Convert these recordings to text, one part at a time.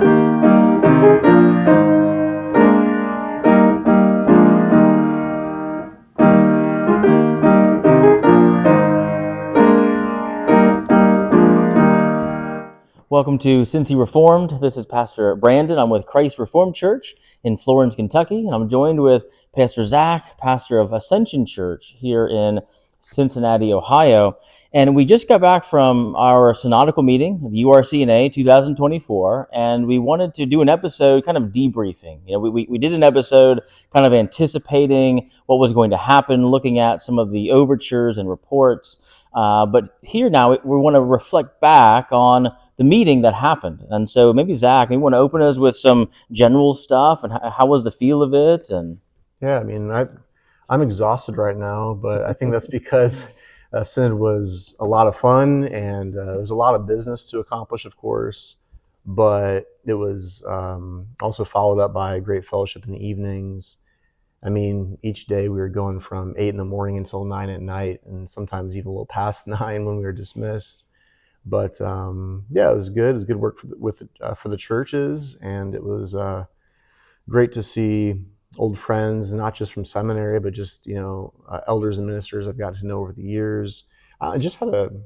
Welcome to Cincy Reformed. This is Pastor Brandon. I'm with Christ Reformed Church in Florence, Kentucky, and I'm joined with Pastor Zac, pastor of Ascension Church here in Cincinnati, Ohio. And we just got back from our synodical meeting, the URC 2024, and we wanted to do an episode kind of debriefing. You know, we did an episode kind of anticipating what was going to happen, looking at some of the overtures and reports. But here now, we want to reflect back on the meeting that happened. And so maybe Zac, maybe you want to open us with some general stuff and how was the feel of it? And yeah, I mean, I'm exhausted right now, but I think that's because Synod was a lot of fun and there was a lot of business to accomplish, of course, but it was also followed up by great fellowship in the evenings. I mean, each day we were going from 8 in the morning until 9 at night, and sometimes even a little past 9 when we were dismissed. But yeah, it was good. It was good work for the churches, and it was great to see old friends, not just from seminary, but just elders and ministers I've gotten to know over the years. It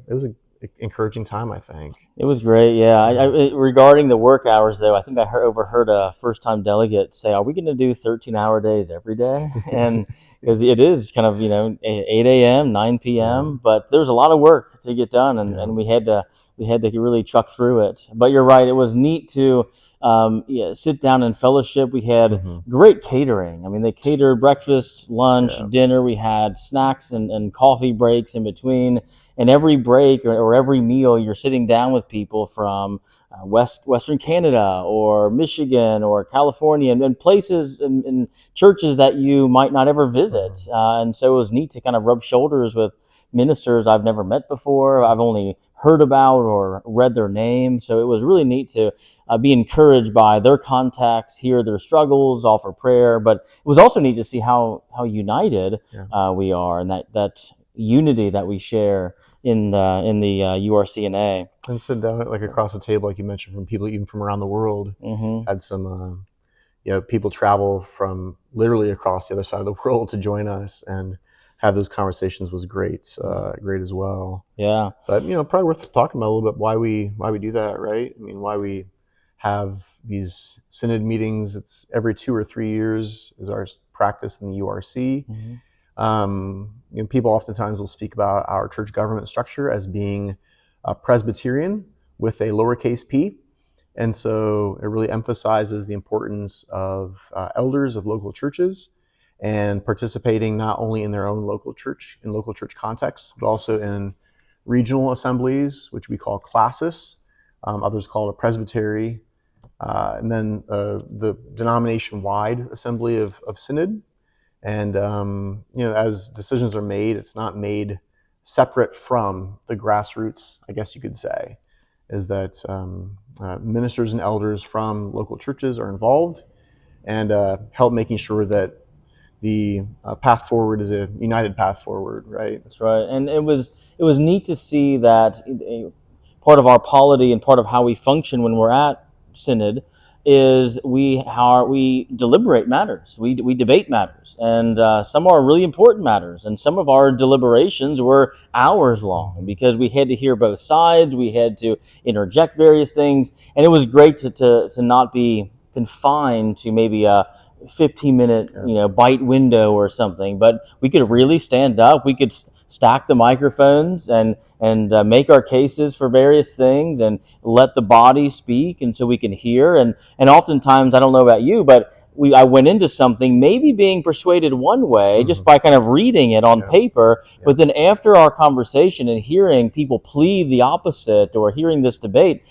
was an encouraging time, I think. It was great, yeah. Regarding the work hours, though, I think I overheard a first-time delegate say, "Are we going to do 13-hour days every day?" And because it is kind of 8 a.m., 9 p.m., but there's a lot of work to get done, and we had to really truck through it. But you're right; it was neat to sit down and fellowship. We had great catering. I mean, they catered breakfast, lunch, dinner. We had snacks and coffee breaks in between. And every break or every meal, you're sitting down with people from Western Canada or Michigan or California and places and churches that you might not ever visit. And so it was neat to kind of rub shoulders with ministers I've never met before, I've only heard about or read their name. So it was really neat to be encouraged by their contacts, hear their struggles, offer prayer. But it was also neat to see how united we are, and that unity that we share in the URC and sit down across the table, like you mentioned, from people even from around the world. Had some people travel from literally across the other side of the world to join us and have those conversations was great as well. Yeah, but probably worth talking about a little bit why we do that, right? I mean, why we have these synod meetings. It's every 2 or 3 years is our practice in the URC. People oftentimes will speak about our church government structure as being Presbyterian with a lowercase p. And so it really emphasizes the importance of elders of local churches and participating not only in their own local church contexts, but also in regional assemblies, which we call classis. Others call it a presbytery. And then the denomination-wide assembly of synod. And as decisions are made, it's not made separate from the grassroots, I guess you could say, is that ministers and elders from local churches are involved and help making sure that the path forward is a united path forward, right? That's right. And it was neat to see that part of our polity and part of how we function when we're at synod is we deliberate matters, we debate matters, and some are really important matters, and some of our deliberations were hours long because we had to hear both sides, we had to interject various things, and it was great to not be confined to maybe a 15-minute bite window or something, but we could really stand up, we could stack the microphones and make our cases for various things and let the body speak until we can hear. And oftentimes, I don't know about you, but I went into something maybe being persuaded one way just by kind of reading it on paper, but then after our conversation and hearing people plead the opposite or hearing this debate,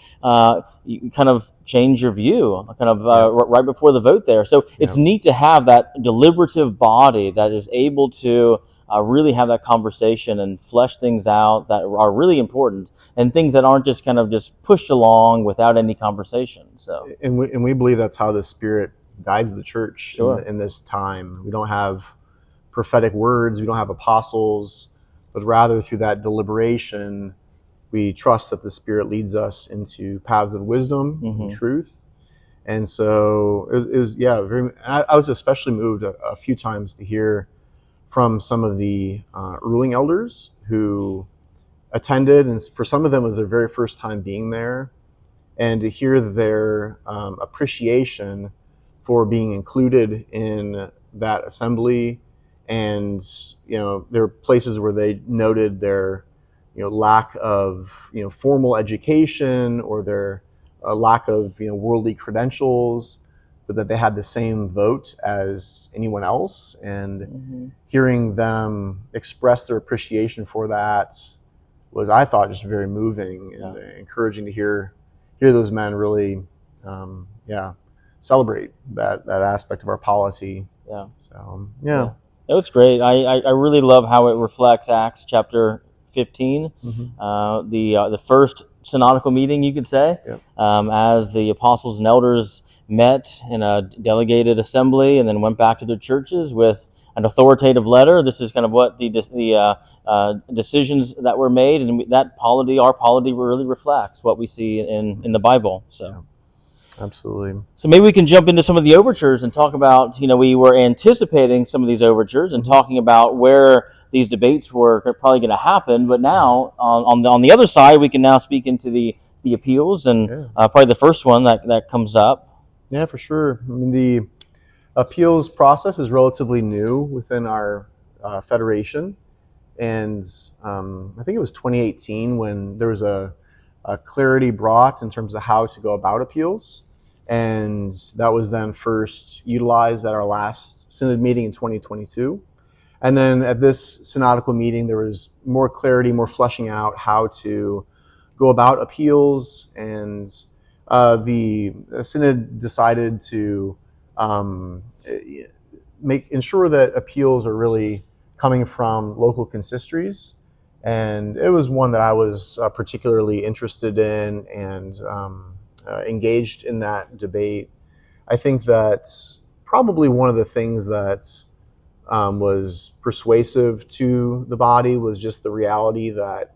you kind of change your view right before the vote there. So it's neat to have that deliberative body that is able to really have that conversation and flesh things out that are really important and things that aren't just kind of just pushed along without any conversation. So and we believe that's how the Spirit guides the church in this time. We don't have prophetic words, we don't have apostles, but rather through that deliberation, we trust that the Spirit leads us into paths of wisdom and truth. And so it was yeah, very. I was especially moved a few times to hear from some of the ruling elders who attended, and for some of them it was their very first time being there, and to hear their appreciation for being included in that assembly. And there are places where they noted their lack of formal education, or their lack of worldly credentials, but that they had the same vote as anyone else. And hearing them express their appreciation for that was, I thought, just very moving and encouraging to hear those men really celebrate that aspect of our polity. Yeah. So It was great. I really love how it reflects Acts chapter 15, the first synodical meeting, you could say, as the apostles and elders met in a delegated assembly and then went back to their churches with an authoritative letter. This is kind of what the decisions that were made, and that polity, our polity, really reflects what we see in the Bible. So. Yeah. Absolutely. So maybe we can jump into some of the overtures and talk about, we were anticipating some of these overtures and talking about where these debates were probably going to happen. But now, on the other side, we can now speak into the appeals, and probably the first one that comes up. Yeah, for sure. I mean, the appeals process is relatively new within our federation. And I think it was 2018 when there was a clarity brought in terms of how to go about appeals. And that was then first utilized at our last synod meeting in 2022. And then at this synodical meeting, there was more clarity, more fleshing out how to go about appeals. And the synod decided to ensure that appeals are really coming from local consistories. And it was one that I was particularly interested in, and engaged in that debate. I think that probably one of the things that was persuasive to the body was just the reality that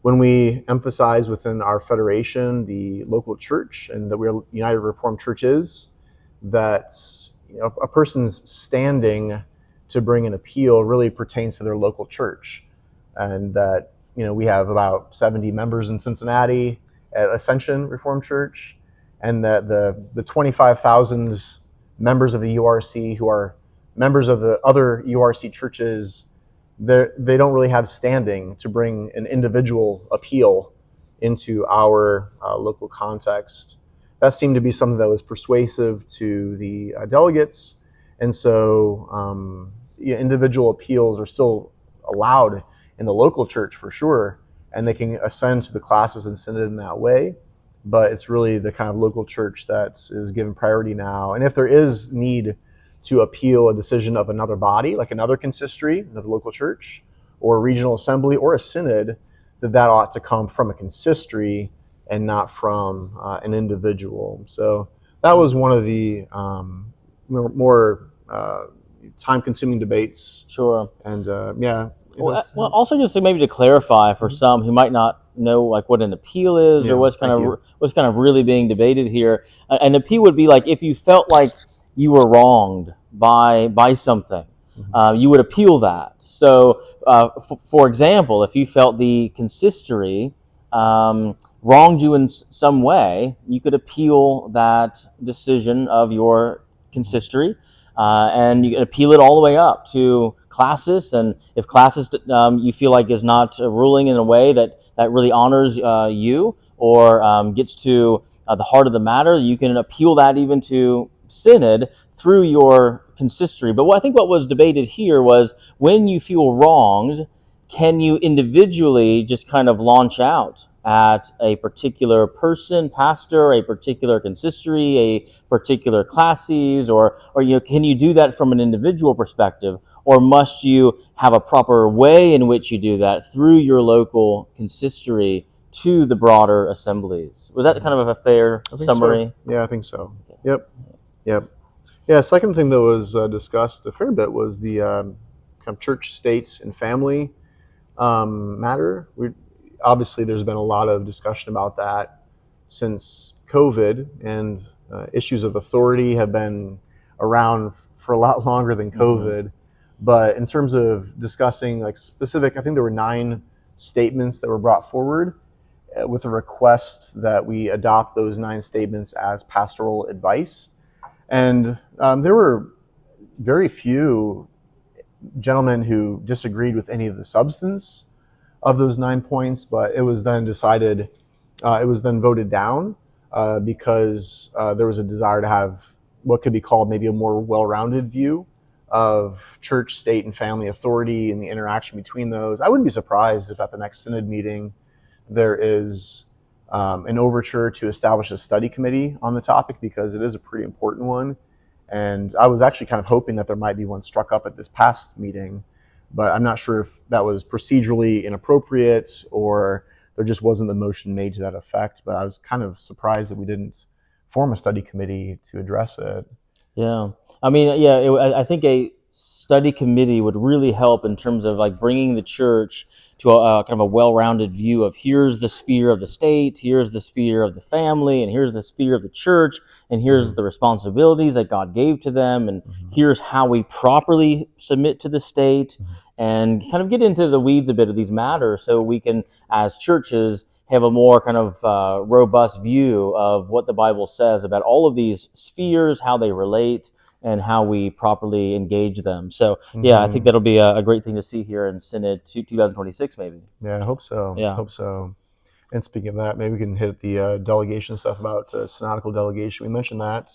when we emphasize within our federation the local church, and that we're United Reformed Church is, that a person's standing to bring an appeal really pertains to their local church. And that we have about 70 members in Cincinnati at Ascension Reformed Church, and that the 25,000 members of the URC who are members of the other URC churches, they don't really have standing to bring an individual appeal into our local context. That seemed to be something that was persuasive to the delegates. And so individual appeals are still allowed in the local church for sure, and they can ascend to the classes and synod in that way. But it's really the kind of local church that is given priority now. And if there is need to appeal a decision of another body, like another consistory, another local church, or a regional assembly, or a synod, that ought to come from a consistory and not from an individual. So that was one of the more time-consuming debates. Sure. And Well, also just maybe to clarify for some who might not know like what an appeal is, or what's kind of really being debated here. An appeal would be like if you felt like you were wronged by something, you would appeal that. So, for example, if you felt the consistory wronged you in some way, you could appeal that decision of your consistory. And you can appeal it all the way up to classis, and if classis you feel like is not ruling in a way that really honors you, or gets to the heart of the matter, you can appeal that even to synod through your consistory. But I think what was debated here was, when you feel wronged, can you individually just kind of launch out at a particular person, pastor, a particular consistory, a particular classes, or can you do that from an individual perspective, or must you have a proper way in which you do that through your local consistory to the broader assemblies? Was that kind of a fair summary? So. Yeah, I think so. Yep. Yeah. Second thing that was discussed a fair bit was the kind of church, state, and family matter. Obviously, there's been a lot of discussion about that since COVID, and issues of authority have been around for a lot longer than COVID. Mm-hmm. But in terms of discussing like specific, I think there were 9 statements that were brought forward with a request that we adopt those 9 statements as pastoral advice. And there were very few gentlemen who disagreed with any of the substance of those 9 points, but it was then decided, it was then voted down because there was a desire to have what could be called maybe a more well-rounded view of church, state, and family authority and the interaction between those. I wouldn't be surprised if at the next synod meeting there is an overture to establish a study committee on the topic, because it is a pretty important one. And I was actually kind of hoping that there might be one struck up at this past meeting, but I'm not sure if that was procedurally inappropriate or there just wasn't the motion made to that effect. But I was kind of surprised that we didn't form a study committee to address it. Yeah. I mean, yeah, I think a study committee would really help in terms of like bringing the church to a kind of a well-rounded view of here's the sphere of the state, here's the sphere of the family, and here's the sphere of the church, and here's the responsibilities that God gave to them, and here's how we properly submit to the state, and kind of get into the weeds a bit of these matters so we can, as churches, have a more kind of robust view of what the Bible says about all of these spheres, how they relate, and how we properly engage them. So, yeah, I think that'll be a great thing to see here in Synod 2026, maybe. Yeah, I hope so. Yeah. I hope so. And speaking of that, maybe we can hit the delegation stuff about synodical delegation. We mentioned that.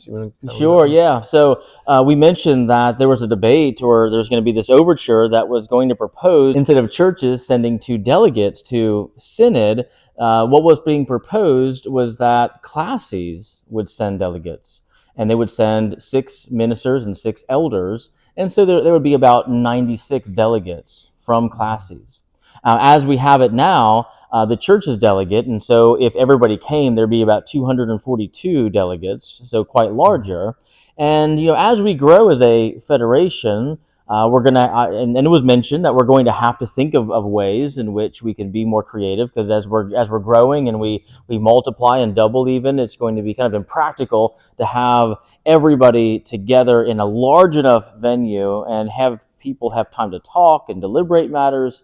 Sure, yeah. So we mentioned that there was a debate, or there's going to be this overture that was going to propose, instead of churches sending 2 delegates to Synod, what was being proposed was that classes would send delegates. And they would send 6 ministers and 6 elders. And so there would be about 96 delegates from classes. As we have it now, the church is delegate, and so if everybody came, there'd be about 242 delegates, so quite larger. And as we grow as a federation, we're gonna, and it was mentioned that we're going to have to think of ways in which we can be more creative, because as we're growing and we multiply and double, even, it's going to be kind of impractical to have everybody together in a large enough venue and have people have time to talk and deliberate matters,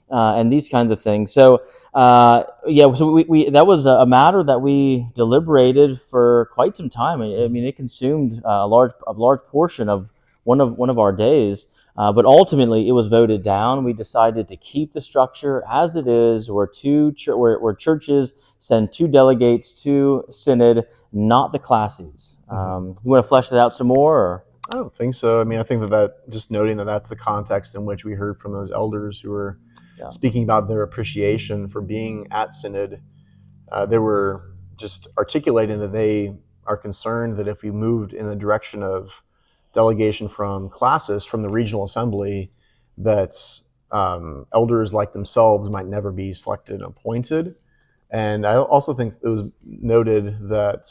and these kinds of things. So so we that was a matter that we deliberated for quite some time. I mean, it consumed a large portion of one of our days, but ultimately it was voted down. We decided to keep the structure as it is, where churches send 2 delegates to Synod, not the classes. You want to flesh it out some more? Or? I don't think so. I mean, I think that just noting that that's the context in which we heard from those elders who were speaking about their appreciation for being at Synod. They were just articulating that they are concerned that if we moved in the direction of delegation from classis, from the regional assembly, that elders like themselves might never be selected and appointed. And I also think it was noted that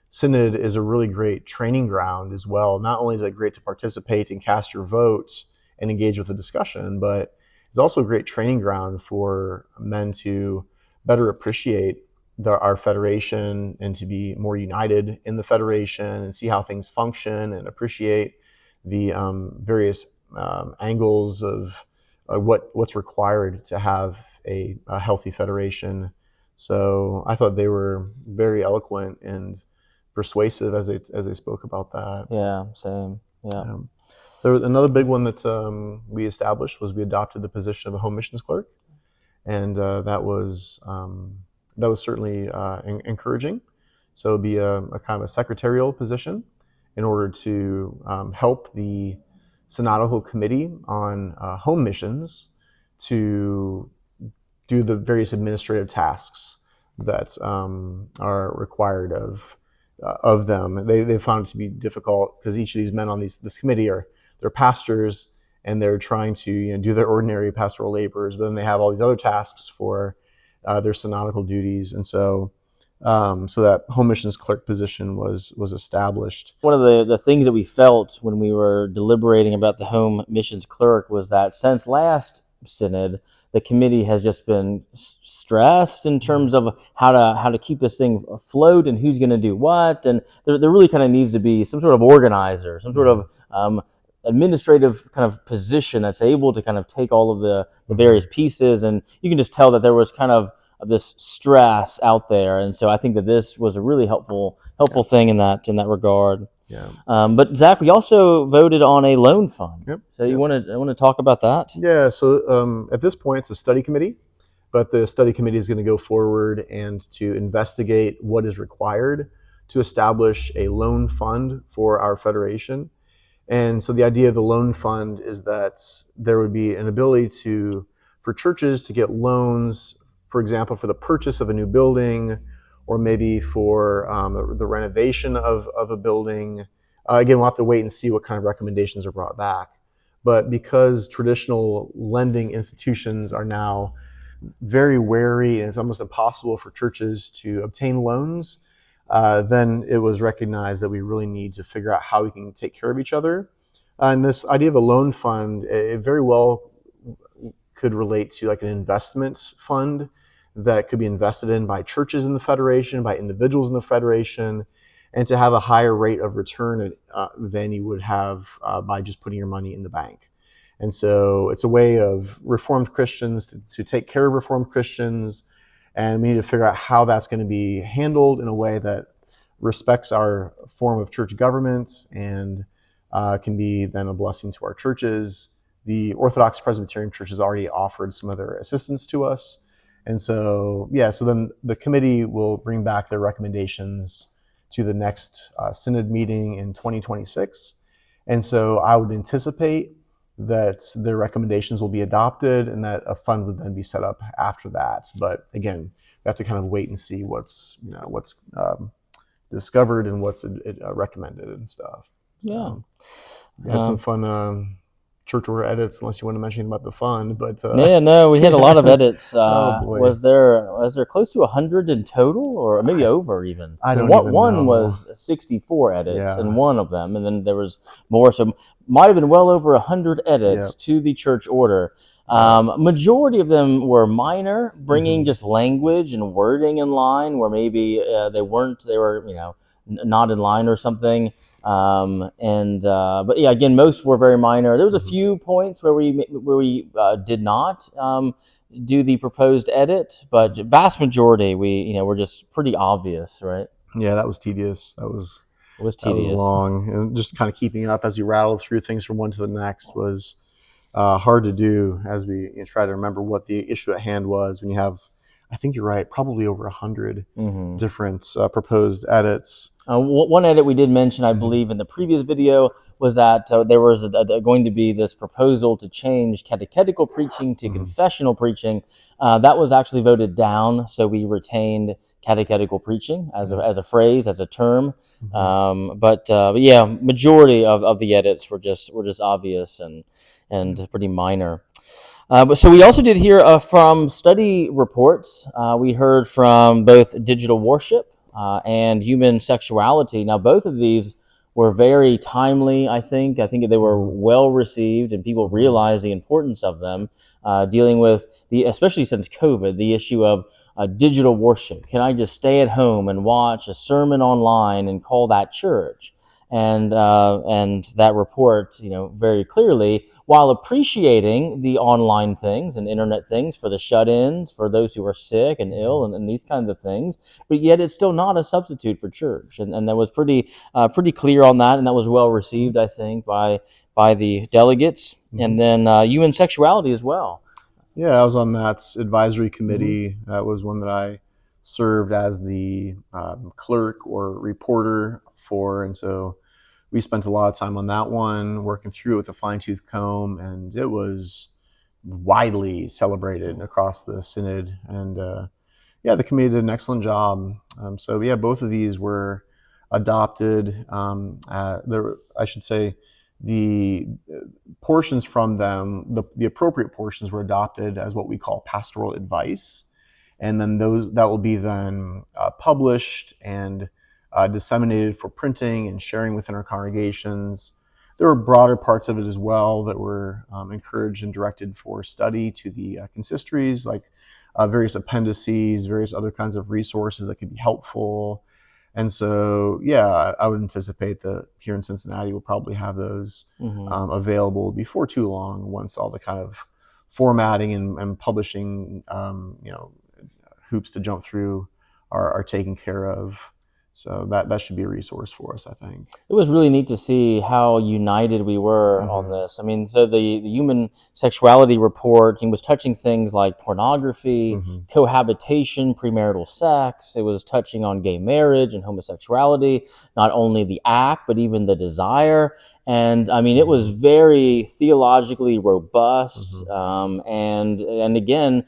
Synod is a really great training ground as well. Not only is it great to participate and cast your votes and engage with the discussion, but it's also a great training ground for men to better appreciate our federation and to be more united in the federation and see how things function and appreciate the various angles of what's required to have a healthy federation. So I thought they were very eloquent and persuasive as they spoke about that. Yeah, same. Yeah. There was another big one that we established was we adopted the position of a home missions clerk, and that was certainly encouraging. So it'd be a kind of a secretarial position in order to help the synodical committee on home missions to do the various administrative tasks that are required of them. They found it to be difficult because each of these men on this committee they're pastors, and they're trying to do their ordinary pastoral labors, but then they have all these other tasks for their synodical duties, and so that home missions clerk position was established. One of the things that we felt when we were deliberating about the home missions clerk was that since last synod, the committee has just been stressed in terms of how to keep this thing afloat and who's going to do what, and there really kind of needs to be some sort of organizer, some sort of administrative kind of position that's able to kind of take all of the various pieces, and you can just tell that there was kind of this stress out there, and so I think that this was a really helpful thing in that regard. Yeah. But Zach, we also voted on a loan fund. Yep. So you want to talk about that? Yeah. So at this point, it's a study committee, but the study committee is going to go forward and to investigate what is required to establish a loan fund for our federation. And so the idea of the loan fund is that there would be an ability for churches to get loans, for example, for the purchase of a new building, or maybe for the renovation of a building. Again, we'll have to wait and see what kind of recommendations are brought back. But because traditional lending institutions are now very wary and it's almost impossible for churches to obtain loans, then it was recognized that we really need to figure out how we can take care of each other. And this idea of a loan fund, it very well could relate to like an investment fund that could be invested in by churches in the federation, by individuals in the federation, and to have a higher rate of return than you would have by just putting your money in the bank. And so it's a way of Reformed Christians to take care of Reformed Christians, and we need to figure out how that's going to be handled in a way that respects our form of church government and can be then a blessing to our churches. The Orthodox Presbyterian Church has already offered some of their assistance to us. And so, so then the committee will bring back their recommendations to the next synod meeting in 2026. And so I would anticipate that their recommendations will be adopted and that a fund would then be set up after that. But again, we have to kind of wait and see what's discovered and what's recommended and stuff. So, we had some fun church order edits, unless you want to mention anything about the fund. But no, we had a lot of edits. Oh, boy. Was there close to 100 in total, or maybe over even? I don't even one know. was 64 edits Yeah. in one of them, and then there was more. So might have been well over 100 edits to the church order. Majority of them were minor, bringing just language and wording in line where maybe they were not in line or something. But yeah, again, most were very minor. There was a few points where we did not do the proposed edit, but vast majority were just pretty obvious, right? Yeah, that was tedious. That was tedious. That was long, and just kind of keeping up as you rattled through things from one to the next was hard to do as we try to remember what the issue at hand was. When you have, I think you're right, probably over 100 different proposed edits. One edit we did mention, I believe, in the previous video was that there was going to be this proposal to change catechetical preaching to confessional preaching. That was actually voted down, so we retained catechetical preaching as a phrase, as a term. But yeah, majority of the edits were just obvious and pretty minor. So we also did hear from study reports. We heard from both digital worship and human sexuality. Now, both of these were very timely, I think. I think they were well received, and people realized the importance of them, dealing with especially since COVID, the issue of digital worship. Can I just stay at home and watch a sermon online and call that church? And that report, very clearly, while appreciating the online things and internet things for the shut-ins, for those who are sick and ill, and these kinds of things, but yet it's still not a substitute for church. And that was pretty clear on that, and that was well received, I think, by the delegates. And then human sexuality as well. Yeah, I was on that advisory committee. That was one that I served as the clerk or reporter for, and so we spent a lot of time on that one, working through it with a fine-tooth comb, and it was widely celebrated across the synod. And the committee did an excellent job. So yeah, both of these were adopted. I should say the portions from them, the appropriate portions were adopted as what we call pastoral advice, and then that will be then published and disseminated for printing and sharing within our congregations. there were broader parts of it as well that were encouraged and directed for study to the consistories, like various appendices, various other kinds of resources that could be helpful. And so, yeah, I would anticipate that here in Cincinnati we'll probably have those available before too long, once all the kind of formatting and publishing, hoops to jump through are taken care of. So that should be a resource for us, I think. It was really neat to see how united we were on this. I mean, so the human sexuality report was touching things like pornography, cohabitation, premarital sex. It was touching on gay marriage and homosexuality, not only the act, but even the desire. And I mean, it was very theologically robust, and again,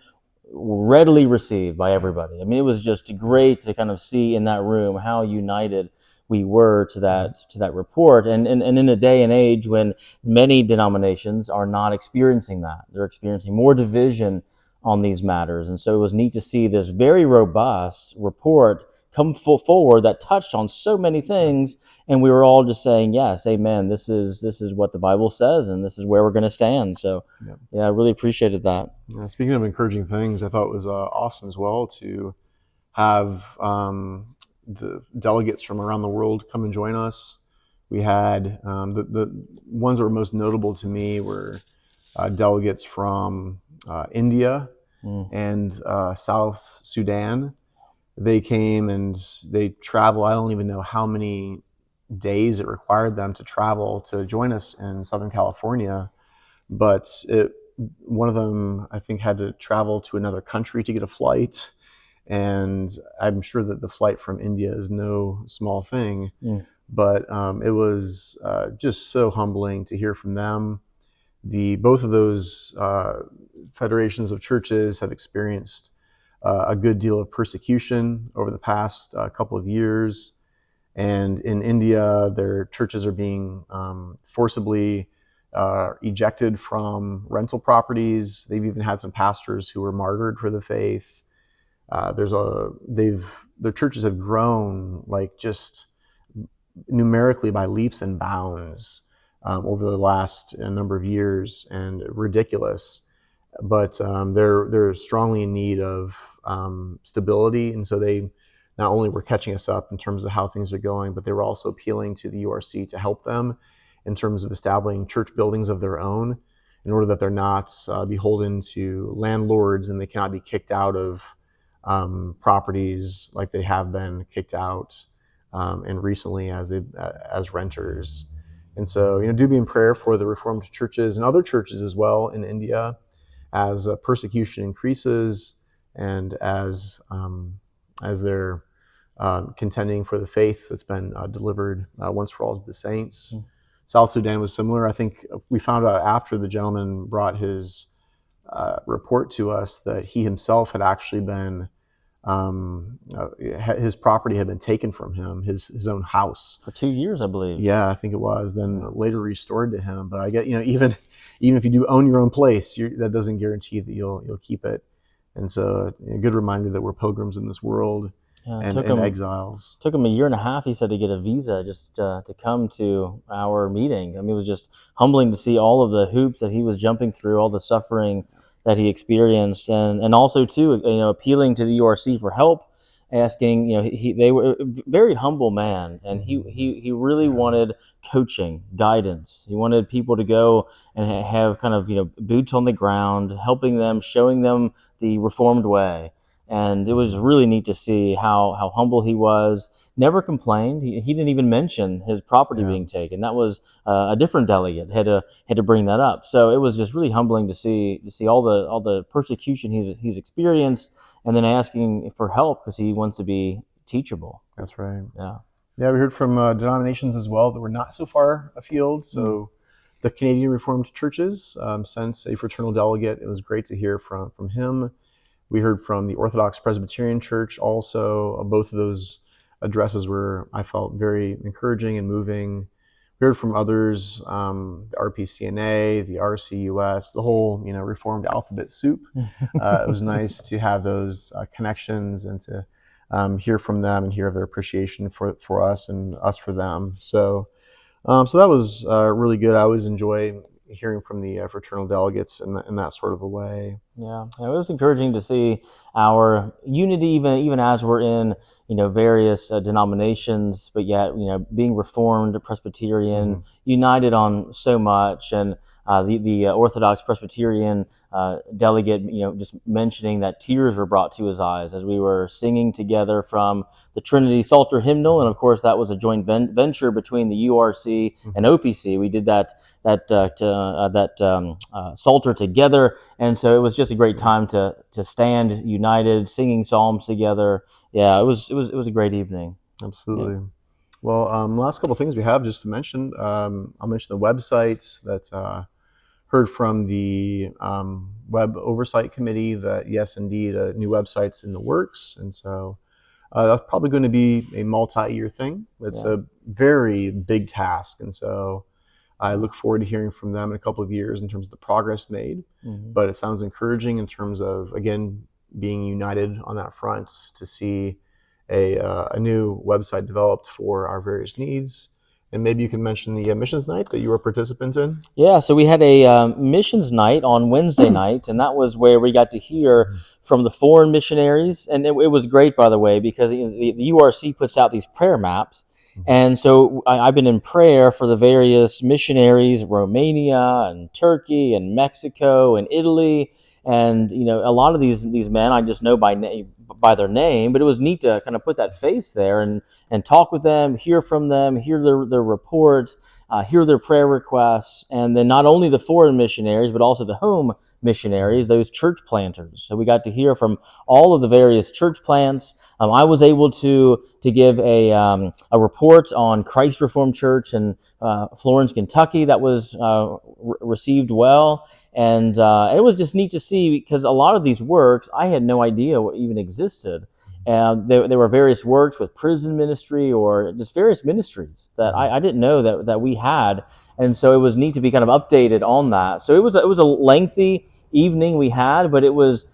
readily received by everybody. I mean, it was just great to kind of see in that room how united we were to that report, and in a day and age when many denominations are not experiencing that. They're experiencing more division on these matters. And so it was neat to see this very robust report come forward that touched on so many things, and we were all just saying, yes, amen, this is what the Bible says, and this is where we're going to stand. So yeah, I really appreciated that. Speaking of encouraging things, I thought it was awesome as well to have the delegates from around the world come and join us. We had the ones that were most notable to me were delegates from India and South Sudan. They came and they traveled. I don't even know how many days it required them to travel to join us in Southern California, but one of them, I think, had to travel to another country to get a flight. And I'm sure that the flight from India is no small thing, but it was just so humbling to hear from them. Both of those federations of churches have experienced a good deal of persecution over the past couple of years. And in India, their churches are being forcibly ejected from rental properties. They've even had some pastors who were martyred for the faith. Their churches have grown like just numerically by leaps and bounds over the last number of years, and ridiculous. But they're strongly in need of stability, and so they not only were catching us up in terms of how things are going, but they were also appealing to the URC to help them in terms of establishing church buildings of their own, in order that they're not beholden to landlords and they cannot be kicked out of properties like they have been kicked out and recently as renters. And so, do be in prayer for the Reformed churches and other churches as well in India as persecution increases and as they're contending for the faith that's been delivered once for all to the saints. South Sudan was similar. I think we found out after the gentleman brought his report to us that he himself had actually been, his property had been taken from him, his own house. For 2 years, I believe. Yeah, I think it was. Then later restored to him. But I get, even if you do own your own place, that doesn't guarantee that you'll keep it. And so a good reminder that we're pilgrims in this world. And exiles. Took him 1.5 years, he said, to get a visa just to come to our meeting. I mean, it was just humbling to see all of the hoops that he was jumping through, all the suffering that he experienced, and also too, appealing to the URC for help, asking, they were a very humble man, and he really wanted coaching, guidance. He wanted people to go and have kind of boots on the ground, helping them, showing them the Reformed way. And it was really neat to see how humble he was. Never complained. He didn't even mention his property being taken. That was a different delegate had to bring that up. So it was just really humbling to see all the persecution he's experienced, and then asking for help because he wants to be teachable. That's right. Yeah. Yeah, we heard from denominations as well that were not so far afield. So the Canadian Reformed churches sent a fraternal delegate. It was great to hear from him. We heard from the Orthodox Presbyterian Church also. Both of those addresses were, I felt, very encouraging and moving. We heard from others, the RPCNA, the RCUS, the whole Reformed alphabet soup. It was nice to have those connections and to hear from them and hear their appreciation for us and us for them. So So that was really good. I always enjoy hearing from the fraternal delegates in that sort of a way. Yeah, it was encouraging to see our unity, even as we're in various denominations, but yet being Reformed, Presbyterian, united on so much, and the Orthodox Presbyterian delegate, just mentioning that tears were brought to his eyes as we were singing together from the Trinity Psalter hymnal, and of course that was a joint venture between the URC and OPC. We did that Psalter together, and so it was just a great time to stand united, singing psalms together. Yeah, it was a great evening. Absolutely. Yeah. Well, last couple of things we have just to mention. I'll mention the websites that heard from the Web Oversight Committee that yes, indeed, a new website's in the works, and so that's probably going to be a multi-year thing. It's a very big task, and so I look forward to hearing from them in a couple of years in terms of the progress made. But it sounds encouraging in terms of, again, being united on that front to see a new website developed for our various needs. And maybe you can mention the missions night that you were a participant in. Yeah, so we had a missions night on Wednesday night, and that was where we got to hear from the foreign missionaries. And it was great, by the way, because the URC puts out these prayer maps. And so I've been in prayer for the various missionaries, Romania and Turkey and Mexico and Italy. And, a lot of these men I just know by their name, but it was neat to kind of put that face there and talk with them, hear from them, hear their reports, hear their prayer requests, and then not only the foreign missionaries, but also the home missionaries, those church planters. So we got to hear from all of the various church plants. I was able to give a report on Christ Reformed Church in Florence, Kentucky, that was received well. And it was just neat to see, because a lot of these works I had no idea what even existed. There were various works with prison ministry or just various ministries that I didn't know that we had, and so it was neat to be kind of updated on that. So it was a lengthy evening we had, but it was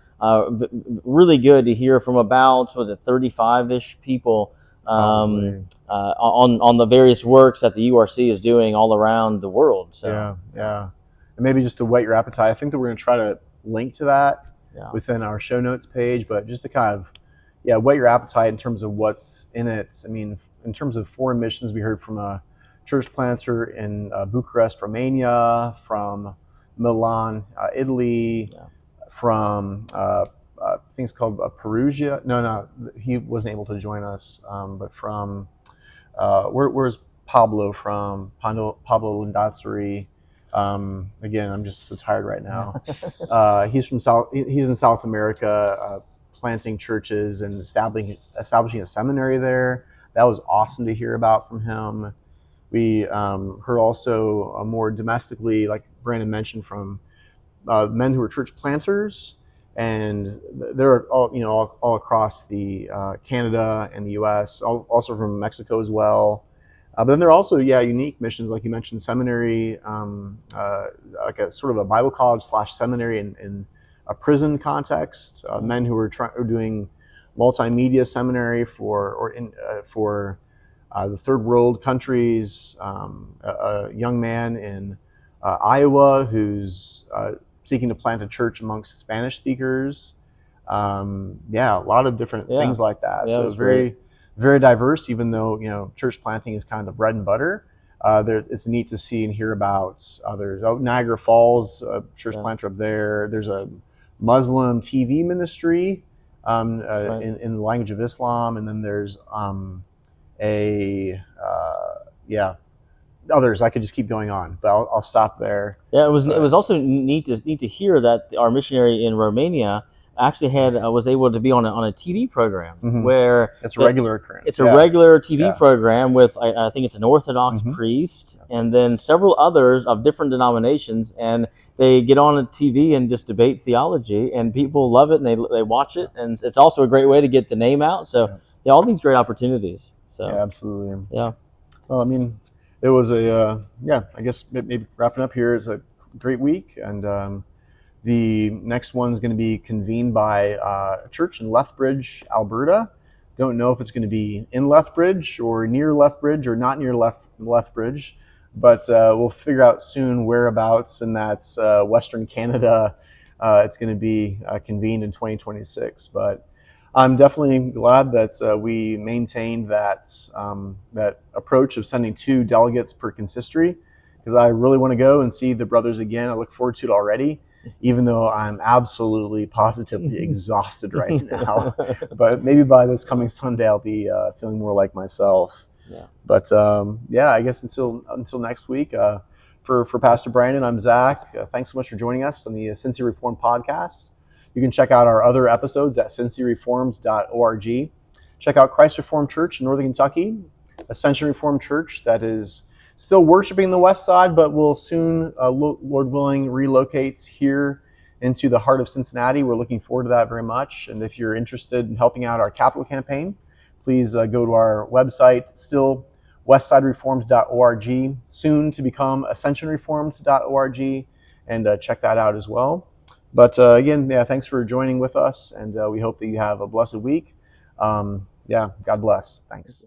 really good to hear from about 35-ish people on the various works that the URC is doing all around the world. So yeah. And maybe just to whet your appetite, I think that we're going to try to link to that within our show notes page, but just to kind of whet your appetite in terms of what's in it. I mean, in terms of foreign missions, we heard from a church planter in Bucharest, Romania, from Milan, Italy, from things called Perugia. No, he wasn't able to join us, but from, where's Pablo from? Pablo Landazzari. Again, I'm just so tired right now. He's in South America, planting churches and establishing a seminary there. That was awesome to hear about from him. We heard also more domestically, like Brandon mentioned, from men who are church planters, and they're all across the Canada and the U.S., also from Mexico as well. But then there are also unique missions, like you mentioned, seminary, like a sort of a Bible college / seminary in a prison context. Men who are doing multimedia seminary for the third world countries. A young man in Iowa who's seeking to plant a church amongst Spanish speakers. A lot of different things like that. Yeah, so very, very diverse, even though, church planting is kind of the bread and butter. It's neat to see and hear about others. Niagara Falls, church planter up there. There's a Muslim TV ministry in the language of Islam. And then there's others. I could just keep going on, but I'll stop there. Yeah, it was also neat to hear that our missionary in Romania actually was able to be on a TV program where it's a regular occurrence. It's a regular TV program with I think it's an Orthodox priest and then several others of different denominations, and they get on a TV and just debate theology, and people love it and they watch it, and it's also a great way to get the name out. So all these great opportunities. So absolutely. Yeah. Well, I mean, it was I guess maybe wrapping up here, it's a great week, and the next one's going to be convened by a church in Lethbridge, Alberta. Don't know if it's going to be in Lethbridge or near Lethbridge or not near Lethbridge, but we'll figure out soon whereabouts, and that's Western Canada. It's going to be convened in 2026, but I'm definitely glad that we maintained that approach of sending 2 delegates per consistory, because I really want to go and see the brothers again. I look forward to it already, even though I'm absolutely positively exhausted right now. But maybe by this coming Sunday, I'll be feeling more like myself. Yeah. But I guess until next week, for Pastor Brandon, I'm Zach. Thanks so much for joining us on the Cincy Reformed podcast. You can check out our other episodes at cincyreformed.org. Check out Christ Reformed Church in Northern Kentucky, Ascension Reformed Church that is still worshiping the West Side, but will soon, Lord willing, relocate here into the heart of Cincinnati. We're looking forward to that very much. And if you're interested in helping out our capital campaign, please go to our website, still westsidereformed.org, soon to become ascensionreformed.org, and check that out as well. But again, thanks for joining with us, and we hope that you have a blessed week. God bless. Thanks.